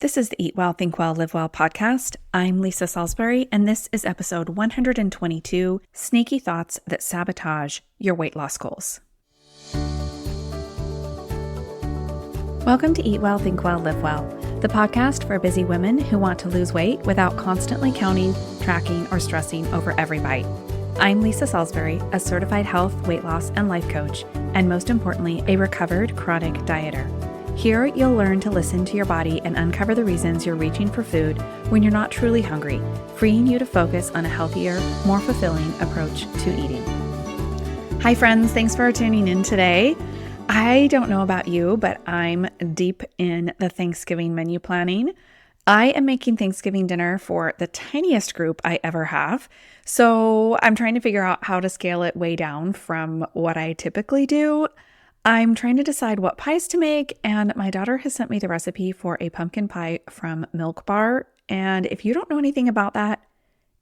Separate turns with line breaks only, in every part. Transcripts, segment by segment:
This is the Eat Well, Think Well, Live Well podcast. I'm Lisa Salisbury, and this is episode 122, Sneaky Thoughts That Sabotage Your Weight Loss Goals. Welcome to Eat Well, Think Well, Live Well, the podcast for busy women who want to lose weight without constantly counting, tracking, or stressing over every bite. I'm Lisa Salisbury, a certified health, weight loss, and life coach, and most importantly, a recovered chronic dieter. Here, you'll learn to listen to your body and uncover the reasons you're reaching for food when you're not truly hungry, freeing you to focus on a healthier, more fulfilling approach to eating. Hi, friends. Thanks for tuning in today. I don't know about you, but I'm deep in the Thanksgiving menu planning. I am making Thanksgiving dinner for the tiniest group I ever have. So I'm trying to figure out how to scale it way down from what I typically do. I'm trying to decide what pies to make, and my daughter has sent me the recipe for a pumpkin pie from Milk Bar. And if you don't know anything about that,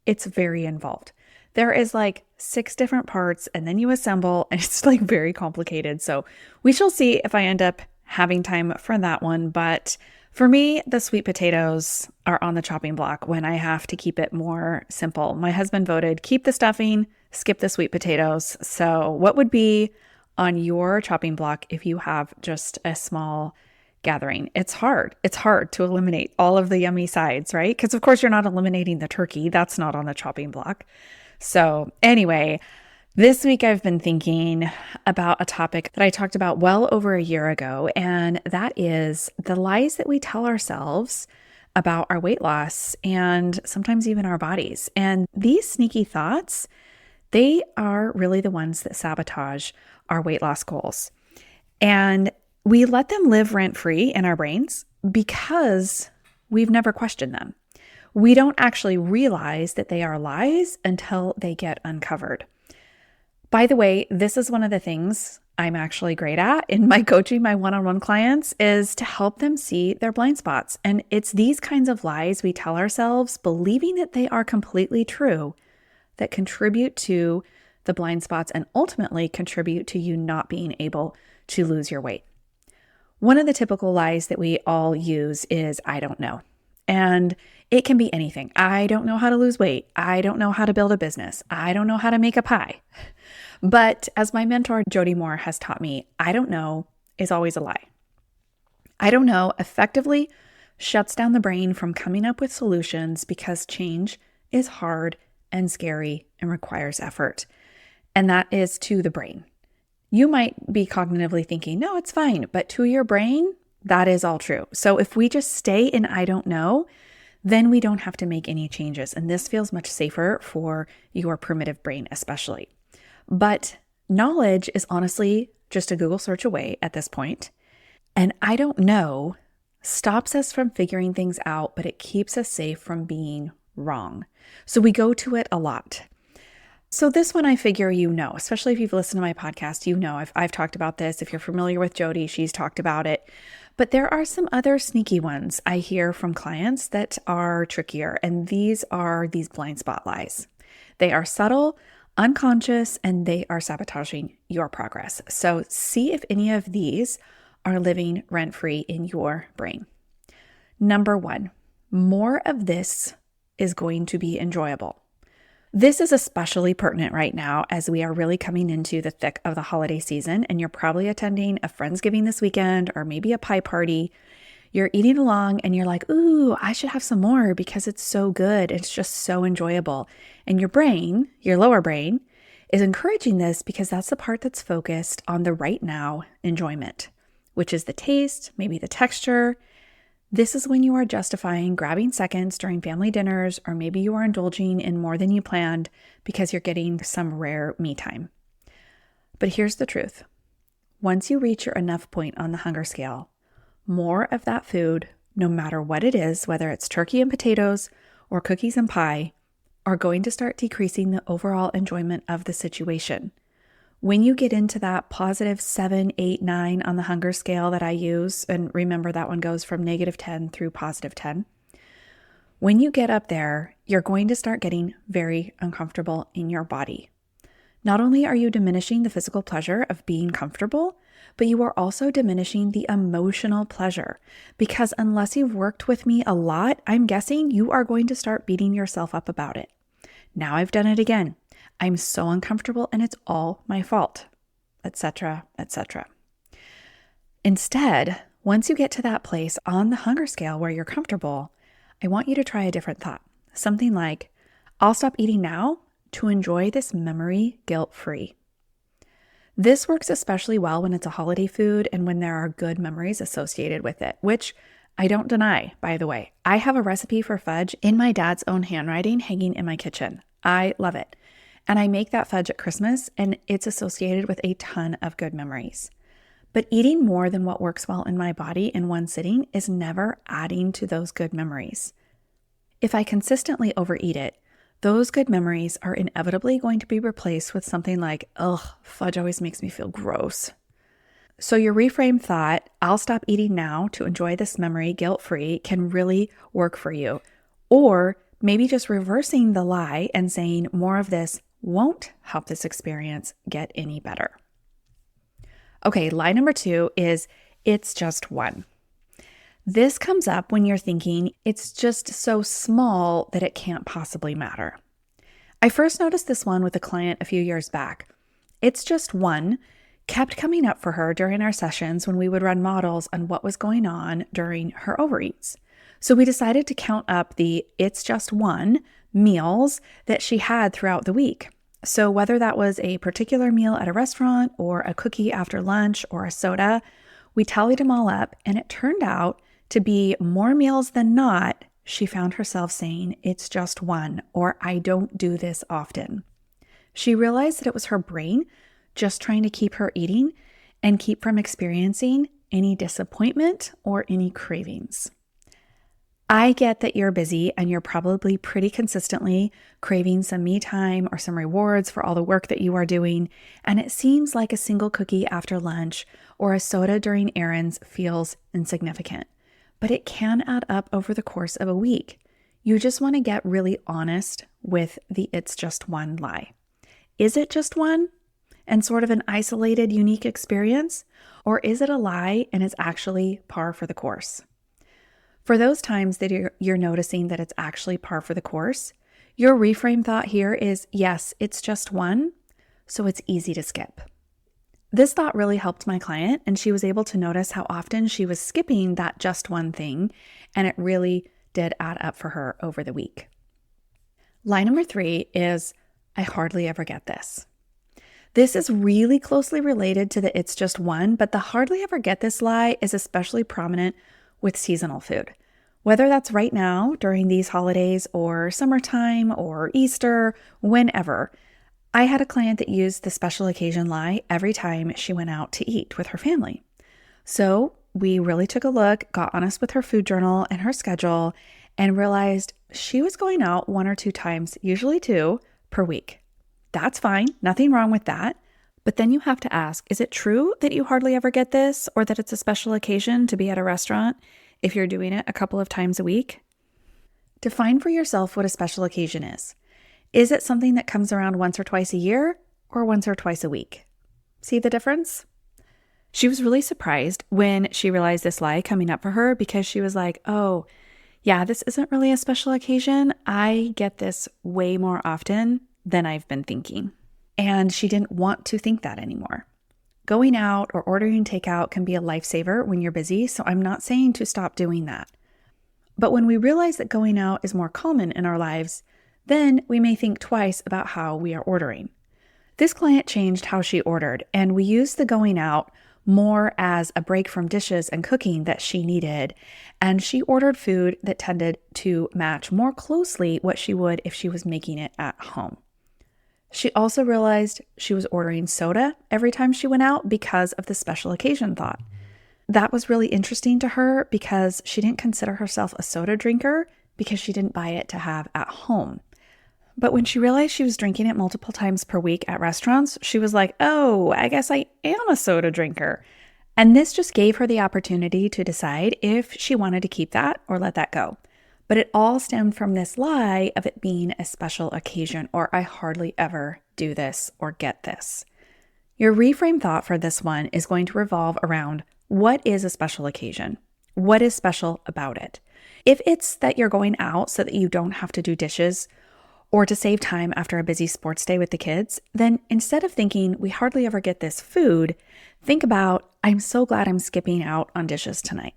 it's very involved. There is like 6 different parts, and then you assemble, and it's like very complicated. So we shall see if I end up having time for that one. But for me, the sweet potatoes are on the chopping block when I have to keep it more simple. My husband voted, keep the stuffing, skip the sweet potatoes. So what would be on your chopping block if you have just a small gathering? It's hard. It's hard to eliminate all of the yummy sides, right? Because of course you're not eliminating the turkey. That's not on the chopping block. So anyway, this week I've been thinking about a topic that I talked about well over a year ago, and that is the lies that we tell ourselves about our weight loss and sometimes even our bodies. And these sneaky thoughts, they are really the ones that sabotage our weight loss goals. And we let them live rent-free in our brains because we've never questioned them. We don't actually realize that they are lies until they get uncovered. By the way, this is one of the things I'm actually great at in my coaching, my one-on-one clients, is to help them see their blind spots. And it's these kinds of lies we tell ourselves, believing that they are completely true, that contribute to the blind spots and ultimately contribute to you not being able to lose your weight. One of the typical lies that we all use is, I don't know. And it can be anything. I don't know how to lose weight. I don't know how to build a business. I don't know how to make a pie. But as my mentor, Jody Moore, has taught me, I don't know is always a lie. I don't know effectively shuts down the brain from coming up with solutions because change is hard and scary and requires effort. And that is to the brain. You might be cognitively thinking, no, it's fine. But to your brain, that is all true. So if we just stay in I don't know, then we don't have to make any changes. And this feels much safer for your primitive brain, especially. But knowledge is honestly just a Google search away at this point. And I don't know stops us from figuring things out, but it keeps us safe from being wrong. So we go to it a lot. So this one I figure you know, especially if you've listened to my podcast, you know I've talked about this. If you're familiar with Jody, she's talked about it. But there are some other sneaky ones I hear from clients that are trickier, and these are these blind spot lies. They are subtle, unconscious, and they are sabotaging your progress. So see if any of these are living rent-free in your brain. Number 1, more of this is going to be enjoyable. This is especially pertinent right now as we are really coming into the thick of the holiday season, and you're probably attending a Friendsgiving this weekend or maybe a pie party. You're eating along and you're like, ooh, I should have some more because it's so good. It's just so enjoyable. And your brain, your lower brain, is encouraging this because that's the part that's focused on the right now enjoyment, which is the taste, maybe the texture. This is when you are justifying grabbing seconds during family dinners, or maybe you are indulging in more than you planned because you're getting some rare me time. But here's the truth. Once you reach your enough point on the hunger scale, more of that food, no matter what it is, whether it's turkey and potatoes or cookies and pie, are going to start decreasing the overall enjoyment of the situation. When you get into that positive 7, 8, 9 on the hunger scale that I use, and remember that one goes from -10 through +10. When you get up there, you're going to start getting very uncomfortable in your body. Not only are you diminishing the physical pleasure of being comfortable, but you are also diminishing the emotional pleasure because unless you've worked with me a lot, I'm guessing you are going to start beating yourself up about it. Now I've done it again. I'm so uncomfortable and it's all my fault, etc., etc. Instead, once you get to that place on the hunger scale where you're comfortable, I want you to try a different thought. Something like, I'll stop eating now to enjoy this memory guilt-free. This works especially well when it's a holiday food and when there are good memories associated with it, which I don't deny, by the way. I have a recipe for fudge in my dad's own handwriting hanging in my kitchen. I love it. And I make that fudge at Christmas, and it's associated with a ton of good memories. But eating more than what works well in my body in one sitting is never adding to those good memories. If I consistently overeat it, those good memories are inevitably going to be replaced with something like, ugh, fudge always makes me feel gross. So your reframe thought, I'll stop eating now to enjoy this memory guilt-free, can really work for you. Or maybe just reversing the lie and saying more of this won't help this experience get any better. Okay, lie number 2 is it's just one. This comes up when you're thinking it's just so small that it can't possibly matter. I first noticed this one with a client a few years back. It's just one kept coming up for her during our sessions when we would run models on what was going on during her overeats. So we decided to count up the it's just one meals that she had throughout the week. So whether that was a particular meal at a restaurant or a cookie after lunch or a soda, we tallied them all up, and it turned out to be more meals than not, she found herself saying, it's just one, or I don't do this often. She realized that it was her brain just trying to keep her eating and keep from experiencing any disappointment or any cravings. I get that you're busy and you're probably pretty consistently craving some me time or some rewards for all the work that you are doing, and it seems like a single cookie after lunch or a soda during errands feels insignificant. But it can add up over the course of a week. You just want to get really honest with the it's just one lie. Is it just one and sort of an isolated, unique experience? Or is it a lie and it's actually par for the course? For those times that you're noticing that it's actually par for the course, your reframe thought here is, yes, it's just one, so it's easy to skip. This thought really helped my client, and she was able to notice how often she was skipping that just one thing, and it really did add up for her over the week. Lie number 3 is, I hardly ever get this. This is really closely related to the it's just one, but the hardly ever get this lie is especially prominent with seasonal food. Whether that's right now during these holidays or summertime or Easter, whenever. I had a client that used the special occasion lie every time she went out to eat with her family. So we really took a look, got honest with her food journal and her schedule, and realized she was going out 1 or 2 times, usually 2, per week. That's fine, nothing wrong with that. But then you have to ask, is it true that you hardly ever get this, or that it's a special occasion to be at a restaurant if you're doing it a couple of times a week? Define for yourself what a special occasion is. Is it something that comes around once or twice a year or once or twice a week? See the difference? She was really surprised when she realized this lie coming up for her because she was like, oh, yeah, this isn't really a special occasion. I get this way more often than I've been thinking. And she didn't want to think that anymore. Going out or ordering takeout can be a lifesaver when you're busy, so I'm not saying to stop doing that. But when we realize that going out is more common in our lives, then we may think twice about how we are ordering. This client changed how she ordered, and we used the going out more as a break from dishes and cooking that she needed, and she ordered food that tended to match more closely what she would if she was making it at home. She also realized she was ordering soda every time she went out because of the special occasion thought. That was really interesting to her because she didn't consider herself a soda drinker because she didn't buy it to have at home. But when she realized she was drinking it multiple times per week at restaurants, she was like, oh, I guess I am a soda drinker. And this just gave her the opportunity to decide if she wanted to keep that or let that go. But it all stemmed from this lie of it being a special occasion, or I hardly ever do this or get this. Your reframe thought for this one is going to revolve around what is a special occasion? What is special about it? If it's that you're going out so that you don't have to do dishes or to save time after a busy sports day with the kids, then instead of thinking we hardly ever get this food, think about I'm so glad I'm skipping out on dishes tonight.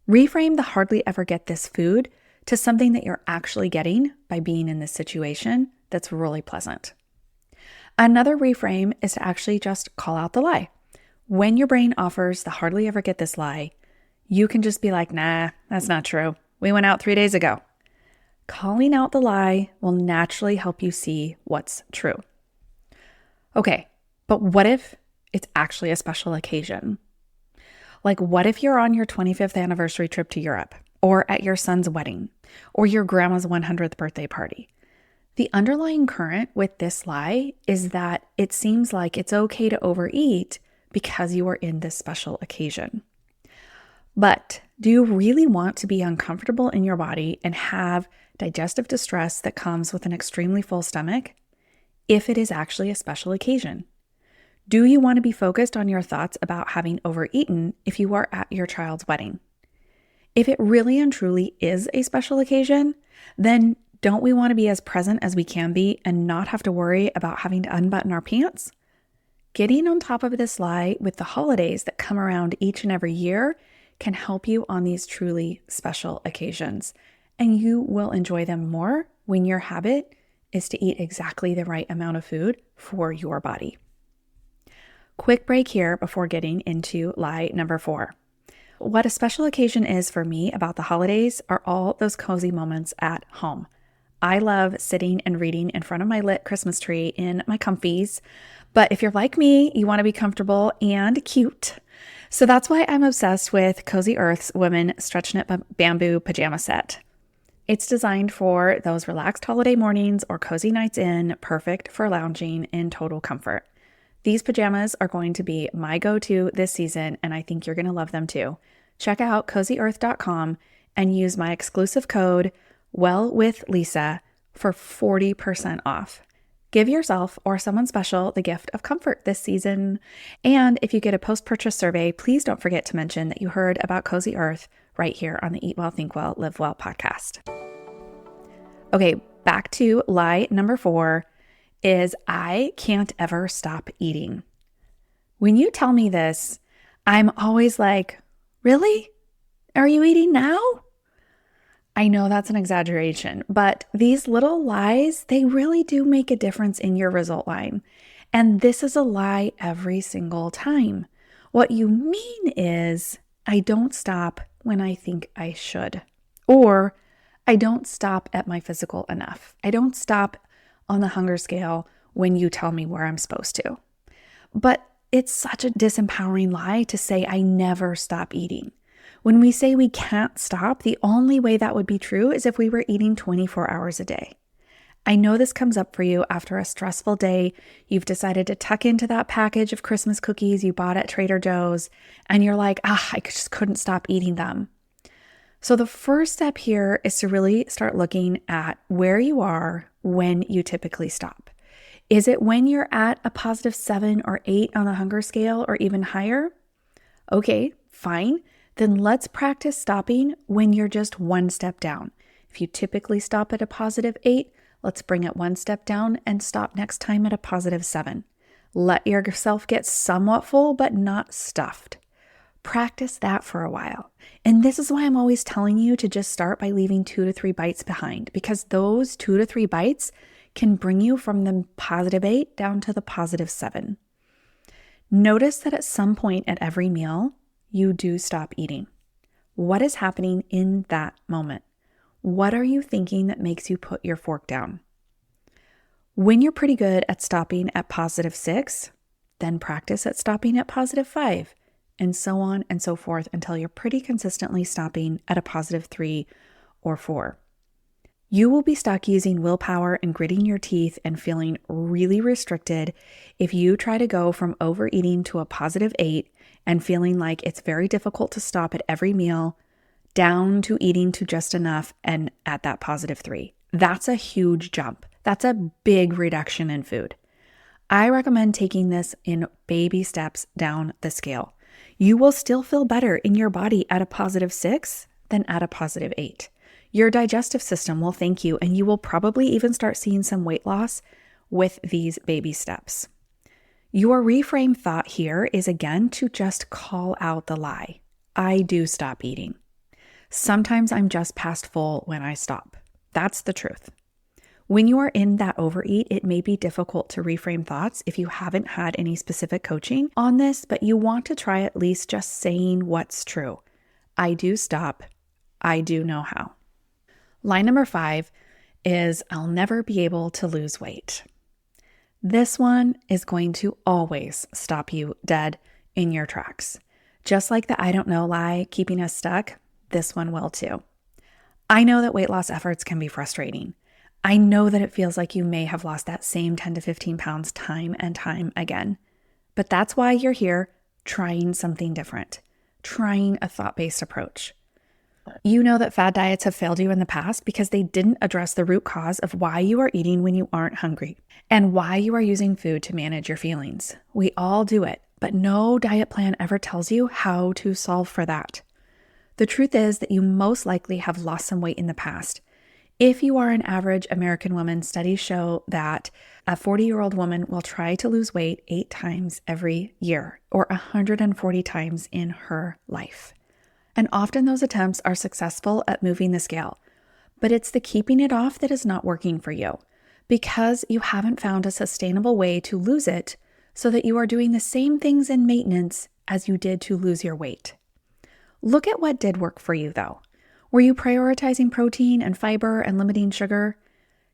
Reframe the hardly ever get this food to something that you're actually getting by being in this situation that's really pleasant. Another reframe is to actually just call out the lie. When your brain offers the hardly ever get this lie, you can just be like, nah, that's not true. We went out 3 days ago. Calling out the lie will naturally help you see what's true. Okay, but what if it's actually a special occasion? Like, what if you're on your 25th anniversary trip to Europe, or at your son's wedding, or your grandma's 100th birthday party? The underlying current with this lie is that it seems like it's okay to overeat because you are in this special occasion. But do you really want to be uncomfortable in your body and have digestive distress that comes with an extremely full stomach if it is actually a special occasion? Do you want to be focused on your thoughts about having overeaten if you are at your child's wedding? If it really and truly is a special occasion, then don't we want to be as present as we can be and not have to worry about having to unbutton our pants? Getting on top of this lie with the holidays that come around each and every year can help you on these truly special occasions, and you will enjoy them more when your habit is to eat exactly the right amount of food for your body. Quick break here before getting into lie number 4. What a special occasion is for me about the holidays are all those cozy moments at home. I love sitting and reading in front of my lit Christmas tree in my comfies, but if you're like me, you want to be comfortable and cute. So that's why I'm obsessed with Cozy Earth's Women Stretch Knit Bamboo Pajama Set. It's designed for those relaxed holiday mornings or cozy nights in, perfect for lounging in total comfort. These pajamas are going to be my go-to this season, and I think you're going to love them too. Check out cozyearth.com and use my exclusive code WellWithLisa for 40% off. Give yourself or someone special the gift of comfort this season. And if you get a post-purchase survey, please don't forget to mention that you heard about Cozy Earth right here on the Eat Well, Think Well, Live Well podcast. Okay, back to lie number 4 is I can't ever stop eating. When you tell me this, I'm always like, really? Are you eating now? I know that's an exaggeration, but these little lies, they really do make a difference in your result line. And this is a lie every single time. What you mean is, I don't stop when I think I should, or I don't stop at my physical enough. I don't stop on the hunger scale when you tell me where I'm supposed to. But it's such a disempowering lie to say I never stop eating. When we say we can't stop, the only way that would be true is if we were eating 24 hours a day. I know this comes up for you after a stressful day. You've decided to tuck into that package of Christmas cookies you bought at Trader Joe's, and you're like, I just couldn't stop eating them. So the first step here is to really start looking at where you are when you typically stop. Is it when you're at a positive 7 or 8 on the hunger scale or even higher? Okay, fine. Then let's practice stopping when you're just one step down. If you typically stop at a positive 8, let's bring it one step down and stop next time at a positive 7. Let yourself get somewhat full, but not stuffed. Practice that for a while. And this is why I'm always telling you to just start by leaving 2 to 3 bites behind, because those 2 to 3 bites can bring you from the positive 8 down to the positive 7. Notice that at some point at every meal, you do stop eating. What is happening in that moment? What are you thinking that makes you put your fork down? When you're pretty good at stopping at positive 6, then practice at stopping at positive 5, and so on and so forth until you're pretty consistently stopping at a positive 3 or 4. You will be stuck using willpower and gritting your teeth and feeling really restricted if you try to go from overeating to a positive 8 and feeling like it's very difficult to stop at every meal down to eating to just enough and at that positive 3. That's a huge jump. That's a big reduction in food. I recommend taking this in baby steps down the scale. You will still feel better in your body at a +6 than at a +8. Your digestive system will thank you, and you will probably even start seeing some weight loss with these baby steps. Your reframe thought here is again to just call out the lie. I do stop eating. Sometimes I'm just past full when I stop. That's the truth. When you are in that overeat, it may be difficult to reframe thoughts if you haven't had any specific coaching on this, but you want to try at least just saying what's true. I do stop. I do know how. Line number 5 is I'll never be able to lose weight. This one is going to always stop you dead in your tracks. Just like the I don't know lie keeping us stuck, this one will too. I know that weight loss efforts can be frustrating. I know that it feels like you may have lost that same 10 to 15 pounds time and time again. But that's why you're here trying something different, trying a thought-based approach. You know that fad diets have failed you in the past because they didn't address the root cause of why you are eating when you aren't hungry and why you are using food to manage your feelings. We all do it, but no diet plan ever tells you how to solve for that. The truth is that you most likely have lost some weight in the past. If you are an average American woman, studies show that a 40-year-old woman will try to lose weight 8 times every year, or 140 times in her life. And often those attempts are successful at moving the scale, but it's the keeping it off that is not working for you because you haven't found a sustainable way to lose it so that you are doing the same things in maintenance as you did to lose your weight. Look at what did work for you though. Were you prioritizing protein and fiber and limiting sugar?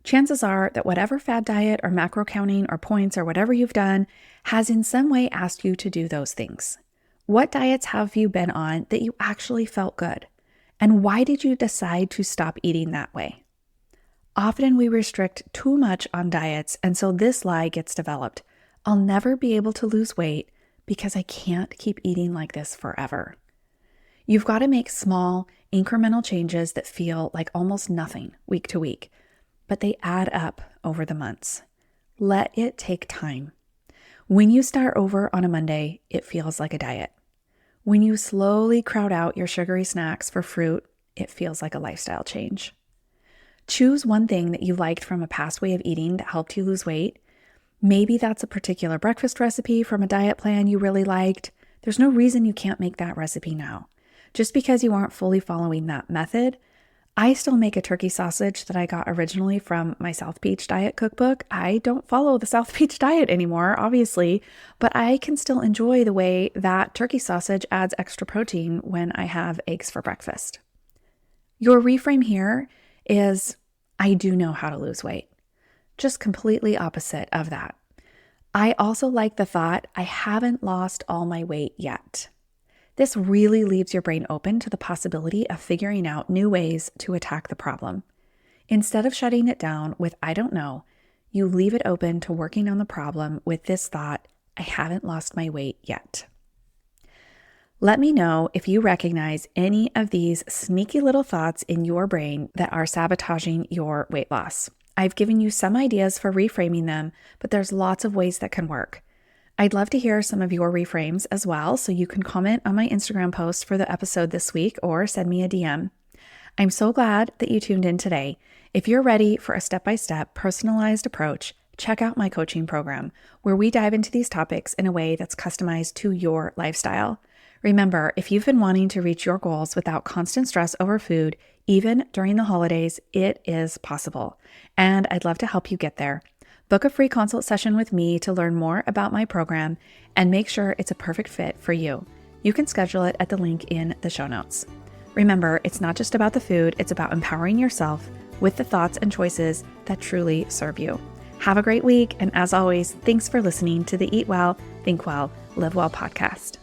Chances are that whatever fad diet or macro counting or points or whatever you've done has in some way asked you to do those things. What diets have you been on that you actually felt good? And why did you decide to stop eating that way? Often we restrict too much on diets, and so this lie gets developed. I'll never be able to lose weight because I can't keep eating like this forever. You've got to make small, incremental changes that feel like almost nothing week to week, but they add up over the months. Let it take time. When you start over on a Monday, it feels like a diet. When you slowly crowd out your sugary snacks for fruit, it feels like a lifestyle change. Choose one thing that you liked from a past way of eating that helped you lose weight. Maybe that's a particular breakfast recipe from a diet plan you really liked. There's no reason you can't make that recipe now. Just because you aren't fully following that method, I still make a turkey sausage that I got originally from my South Beach diet cookbook. I don't follow the South Beach diet anymore, obviously, but I can still enjoy the way that turkey sausage adds extra protein when I have eggs for breakfast. Your reframe here is, I do know how to lose weight. Just completely opposite of that. I also like the thought, I haven't lost all my weight yet. This really leaves your brain open to the possibility of figuring out new ways to attack the problem. Instead of shutting it down with, I don't know, you leave it open to working on the problem with this thought, I haven't lost my weight yet. Let me know if you recognize any of these sneaky little thoughts in your brain that are sabotaging your weight loss. I've given you some ideas for reframing them, but there's lots of ways that can work. I'd love to hear some of your reframes as well, so you can comment on my Instagram post for the episode this week or send me a DM. I'm so glad that you tuned in today. If you're ready for a step-by-step personalized approach, check out my coaching program, where we dive into these topics in a way that's customized to your lifestyle. Remember, if you've been wanting to reach your goals without constant stress over food, even during the holidays, it is possible. And I'd love to help you get there. Book a free consult session with me to learn more about my program and make sure it's a perfect fit for you. You can schedule it at the link in the show notes. Remember, it's not just about the food, it's about empowering yourself with the thoughts and choices that truly serve you. Have a great week, and as always, thanks for listening to the Eat Well, Think Well, Live Well podcast.